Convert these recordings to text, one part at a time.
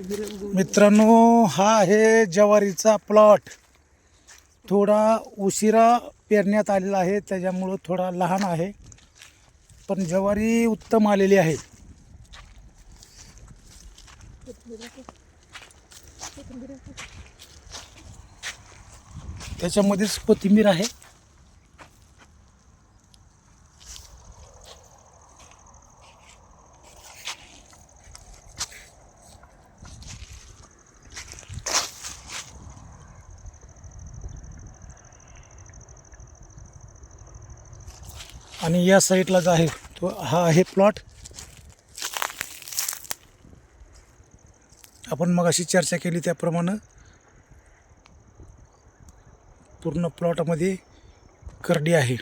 मित्रांनो, हा आहे ज्वारीचा प्लॉट. थोडा उशिरा पेरण्यात आलेला आहे, त्याच्यामुळं थोडा लहान आहे, पण ज्वारी उत्तम आलेली आहे. त्याच्यामध्येच कोथिंबीर आहे. आणि या साईडला जो आहे तो हा आहे प्लॉट. आपण मगाशी चर्चा केली त्याप्रमाणे पूर्ण प्लॉटमध्ये करडी आहे.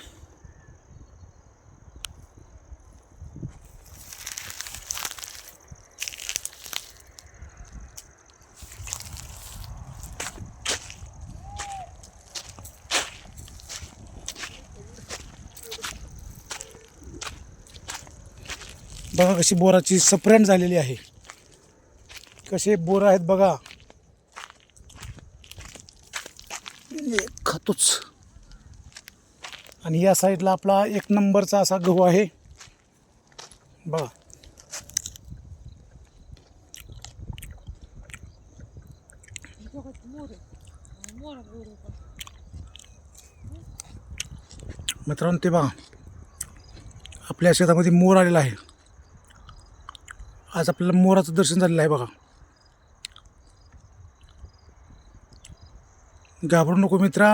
बघा कशी बोराची सप्रेंट झालेली आहे. कसे बोर आहेत बघा. खातोच. आणि या साईडला आपला एक नंबरचा असा गहू आहे बघा. मित्रांनो, ते बघा आपल्या शेतामध्ये मोर आलेला आहे. आज आपल्याला मोराचं दर्शन झालेलं आहे बघा. घाबरू नको मित्रा.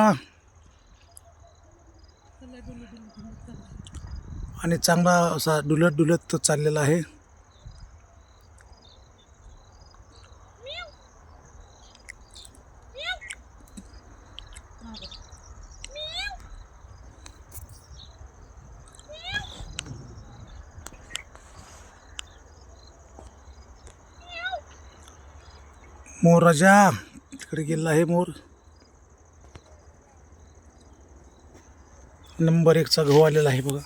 आणि चांगला असा डुलत डुलत तो चाललेला आहे. मोर राजा तिकडे गेला आहे. मोर नंबर 1चा गहू आलेला आहे बघा.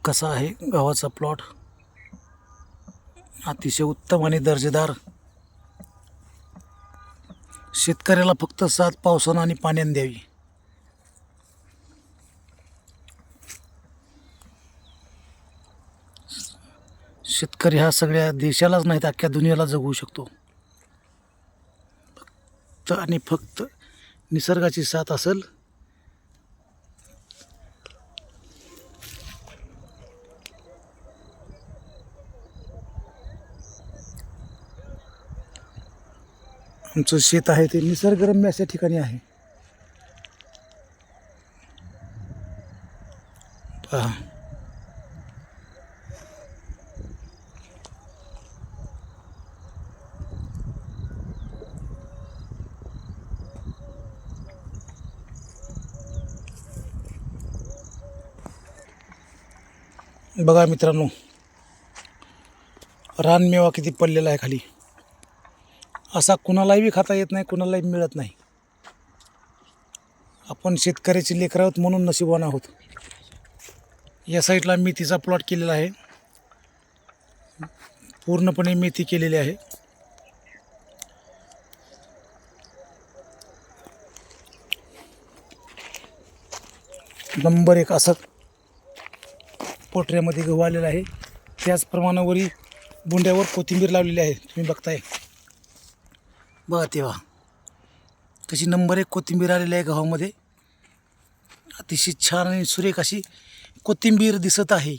कसा आहे गव्हाचा प्लॉट. अतिशय उत्तम आणि दर्जेदार. शेतकऱ्याला फक्त साथ पावसानं आणि पाण्याने द्यावी. शेतकरी हा सगळ्या देशालाच नाही तर अख्ख्या दुनियाला जगवू शकतो. फक्त आणि फक्त निसर्गाची साथ असेल. आमचं शेत आहे ते निसर्गरम्य अशा ठिकाणी आहे. पहा बघा मित्रांनो, रानमेवा किती पडलेला आहे खाली. असा कुणालाही बी खाता येत नाही, कुणालाही मिळत नाही. आपण शेतकऱ्याची लेकरं आहोत म्हणून नशीबवान आहोत. या साईडला मेथीचा प्लॉट केलेला आहे. पूर्णपणे मेथी केलेली आहे. नंबर 1 असं पोटऱ्यामध्ये गहू आलेला आहे. त्याचप्रमाणे वरी बुंड्यावर कोथिंबीर लावलेली आहे. तुम्ही बघताय बघा तेव्हा कशी नंबर 1 कोथिंबीर आलेली आहे गव्हामध्ये. अतिशय छान आणि सुरेख अशी कोथिंबीर दिसत आहे.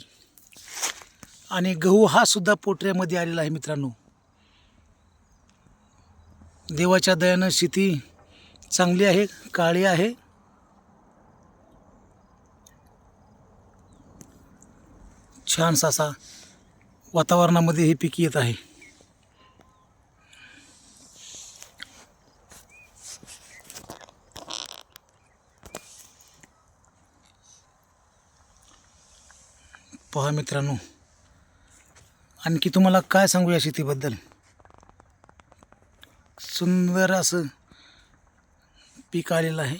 आणि गहू हा सुद्धा पोटऱ्यामध्ये आलेला आहे मित्रांनो. देवाच्या दयानं शेती चांगली आहे, काळी आहे. छानसा असा वातावरणामध्ये हे पीक येत आहे. पहा मित्रांनो, आणखी तुम्हाला काय सांगू या शेतीबद्दल. सुंदर असं पीक आलेलं आहे.